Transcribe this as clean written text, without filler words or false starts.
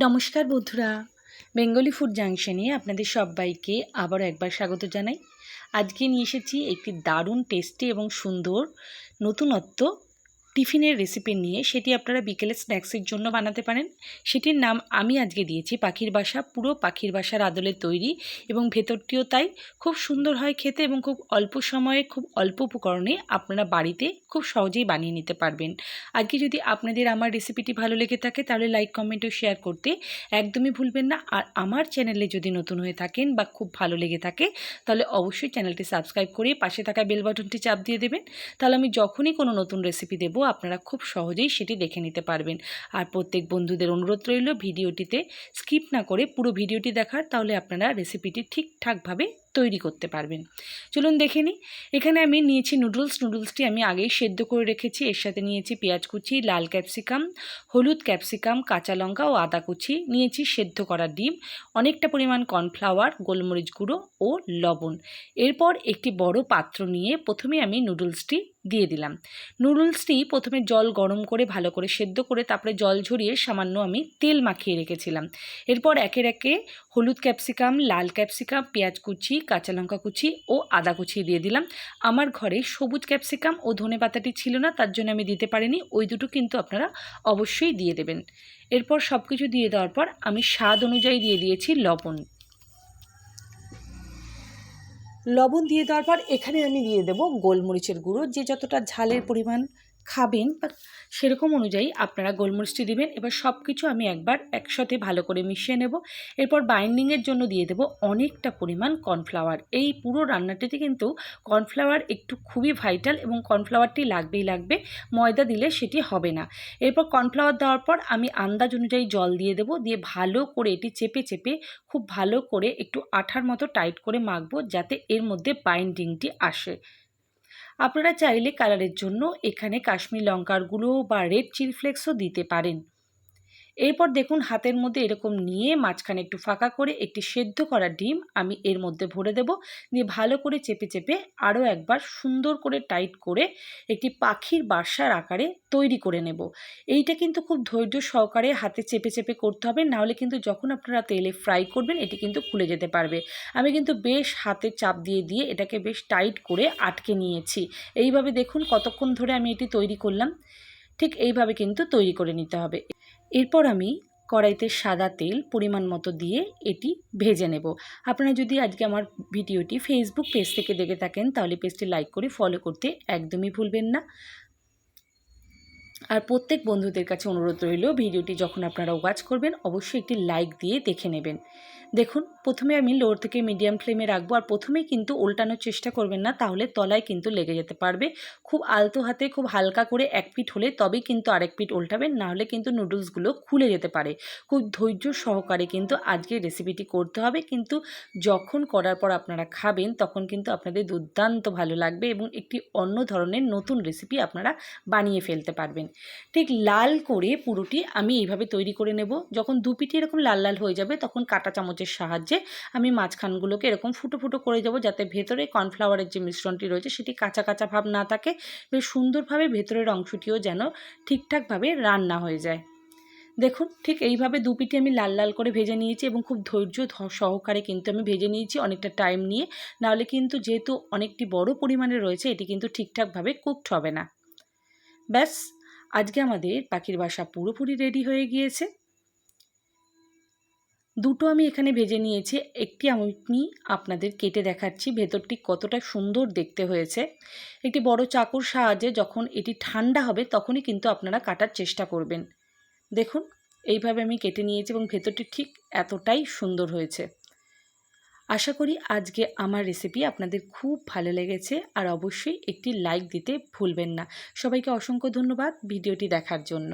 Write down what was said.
নমস্কার বন্ধুরা, Bengali food জাংশনে আপনাদের সবাইকে আবারও একবার স্বাগত জানাই। আজকে নিয়ে এসেছি একটি দারুণ টেস্টি এবং সুন্দর নতুনত্ব টিফিনের রেসিপি নিয়ে। সেটি আপনারা বিকেলে স্ন্যাক্সের জন্য বানাতে পারেন। সেটির নাম আমি আজকে দিয়েছি পাখির বাসা। পুরো পাখির বাসার আদলে তৈরি এবং ভেতরটিও তাই খুব সুন্দর হয় খেতে এবং খুব অল্প সময়ে খুব অল্প উপকরণে আপনারা বাড়িতে খুব সহজেই বানিয়ে নিতে পারবেন। আজকে যদি আপনাদের আমার রেসিপিটি ভালো লেগে থাকে তাহলে লাইক, কমেন্ট ও শেয়ার করতে একদমই ভুলবেন না। আর আমার চ্যানেলে যদি নতুন হয়ে থাকেন বা খুব ভালো লেগে থাকে তাহলে অবশ্যই চ্যানেলটি সাবস্ক্রাইব করে পাশে থাকা বেল বাটনটি চাপ দিয়ে দেবেন। তাহলে আমি যখনই কোনো নতুন রেসিপি দেবো আপনারা খুব সহজেই সেটি দেখে নিতে পারবেন। আর প্রত্যেক বন্ধুদের অনুরোধ রইল ভিডিওটিতে স্কিপ না করে পুরো ভিডিওটি দেখার, তাহলে আপনারা রেসিপিটি ঠিকঠাকভাবে তৈরি করতে পারবেন। চলুন দেখে নিই। এখানে আমি নিয়েছি নুডলসটি আমি আগেই সেদ্ধ করে রেখেছি। এর সাথে নিয়েছি পেঁয়াজ কুচি, লাল ক্যাপসিকাম, হলুদ ক্যাপসিকাম, কাঁচা লঙ্কা ও আদা কুচি, নিয়েছি সেদ্ধ করা ডিম, অনেকটা পরিমাণ কর্নফ্লাওয়ার, গোলমরিচ গুঁড়ো ও লবণ। এরপর একটি বড় পাত্র নিয়ে প্রথমে আমি নুডলসটি দিয়ে দিলাম। নুডলসটি প্রথমে জল গরম করে ভালো করে সেদ্ধ করে তারপরে জল ঝরিয়ে সামান্য আমি তেল মাখিয়ে রেখেছিলাম। এরপর একে একে হলুদ ক্যাপসিকাম, লাল ক্যাপসিকাম, পেঁয়াজ কুচি, কাঁচা লঙ্কা কুচি ও আদা কুচি দিয়ে দিলাম। আমার ঘরে সবুজ ক্যাপসিকাম ও ধনেপাতাটি ছিল না, তার জন্য আমি দিতে পারিনি। ওই দুটো কিন্তু আপনারা অবশ্যই দিয়ে দেবেন। এরপর সব কিছু দিয়ে দেওয়ার পর আমি স্বাদ অনুযায়ী দিয়ে দিয়েছি লবণ। লবণ দিয়ে দেওয়ার পর এখানে আমি দিয়ে দেবো গোলমরিচের গুঁড়ো। যে যতটা ঝালের পরিমাণ খাবেন বা সেরকম অনুযায়ী আপনারা গোলমরিচটি দেবেন। এবার সব কিছু আমি একবার একসাথে ভালো করে মিশিয়ে নেব। এরপর বাইন্ডিংয়ের জন্য দিয়ে দেবো অনেকটা পরিমাণ কর্নফ্লাওয়ার। এই পুরো রান্নাটিতে কিন্তু কর্নফ্লাওয়ার একটু খুবই ভাইটাল এবং কর্নফ্লাওয়ারটি লাগবে। ময়দা দিলে সেটি হবে না। এরপর কর্নফ্লাওয়ার দেওয়ার পর আমি আন্দাজ অনুযায়ী জল দিয়ে দেবো। দিয়ে ভালো করে এটি চেপে খুব ভালো করে একটু আঠার মতো টাইট করে মাখবো, যাতে এর মধ্যে বাইন্ডিংটি আসে। আপনারা চাইলে কালারের জন্য এখানে কাশ্মীরি লঙ্কার গুঁড়ো বা রেড চিলি ফ্লেক্সও দিতে পারেন। এরপর দেখুন হাতের মধ্যে এরকম নিয়ে মাঝখানে একটু ফাঁকা করে একটি সেদ্ধ করা ডিম আমি এর মধ্যে ভরে দেব। দিয়ে ভালো করে চেপে আরও একবার সুন্দর করে টাইট করে একটি পাখির বাসার আকারে তৈরি করে নেব। এইটা কিন্তু খুব ধৈর্য সহকারে হাতে চেপে করতে হবে, নাহলে কিন্তু যখন আপনারা তেলে ফ্রাই করবেন এটি কিন্তু খুলে যেতে পারবে। আমি কিন্তু বেশ হাতে চাপ দিয়ে এটাকে বেশ টাইট করে আটকে নিয়েছি। এইভাবে দেখুন কতক্ষণ ধরে আমি এটি তৈরি করলাম। ঠিক এইভাবে কিন্তু তৈরি করে নিতে হবে। এরপর আমি কড়াইতে সাদা তেল পরিমাণ মতো দিয়ে এটি ভেজে নেব। আপনারা যদি আজকে আমার ভিডিওটি ফেসবুক পেজ থেকে দেখে থাকেন তাহলে পেজটি লাইক করে ফলো করতে একদমই ভুলবেন না। আর প্রত্যেক বন্ধুদের কাছে অনুরোধ রইল ভিডিওটি যখন আপনারা ওয়াচ করবেন অবশ্যই একটি লাইক দিয়ে দেখে নেবেন। দেখুন প্রথমে আমি লোর থেকে মিডিয়াম ফ্লেমে রাখবো। আর প্রথমেই কিন্তু উল্টানোর চেষ্টা করবেন না, তাহলে তলায় কিন্তু লেগে যেতে পারবে। খুব আলতো হাতে খুব হালকা করে এক পিঠ হলে তবেই কিন্তু আরেক পিঠ উল্টাবেন, নাহলে কিন্তু নুডলসগুলো খুলে যেতে পারে। খুব ধৈর্য সহকারে কিন্তু আজকে রেসিপিটি করতে হবে, কিন্তু যখন করার পর আপনারা খাবেন তখন কিন্তু আপনাদের দুর্দান্ত ভালো লাগবে এবং একটি অন্য ধরনের নতুন রেসিপি আপনারা বানিয়ে ফেলতে পারবেন। ঠিক লাল করে পুরোটি আমি এইভাবে তৈরি করে নেব। যখন দুপিটি এরকম লাল হয়ে যাবে তখন কাঁটা চামচের সাহায্যে আমি মাঝখানগুলোকে এরকম ফুটো করে যাব, যাতে ভেতরে কর্নফ্লাওয়ারের যে মিশ্রণটি রয়েছে সেটি কাঁচা ভাব না থাকে। বেশ সুন্দরভাবে ভেতরের অংশটিও যেন ঠিকঠাকভাবে রান্না হয়ে যায়। দেখুন ঠিক এইভাবে দুপিটি আমি লাল করে ভেজে নিয়েছি এবং খুব ধৈর্য সহকারে কিন্তু আমি ভেজে নিয়েছি, অনেকটা টাইম নিয়ে। নাহলে কিন্তু যেহেতু অনেকটি বড় পরিমাণে রয়েছে এটি কিন্তু ঠিকঠাকভাবে কুকড হবে না। ব্যাস, আজকে আমাদের পাখির বাসা পুরোপুরি রেডি হয়ে গিয়েছে। দুটো আমি এখানে ভেজে নিয়েছি, একটি আমি আপনাদের কেটে দেখাচ্ছি ভেতরটি কতটা সুন্দর দেখতে হয়েছে। একটি বড় চাকুর সাহায্যে যখন এটি ঠান্ডা হবে তখনই কিন্তু আপনারা কাটার চেষ্টা করবেন। দেখুন এইভাবে আমি কেটে নিয়েছি এবং ভেতরটি ঠিক এতটাই সুন্দর হয়েছে। আশা করি আজকে আমার রেসিপি আপনাদের খুব ভালো লেগেছে। আর অবশ্যই একটি লাইক দিতে ভুলবেন না। সবাইকে অসংখ্য ধন্যবাদ ভিডিওটি দেখার জন্য।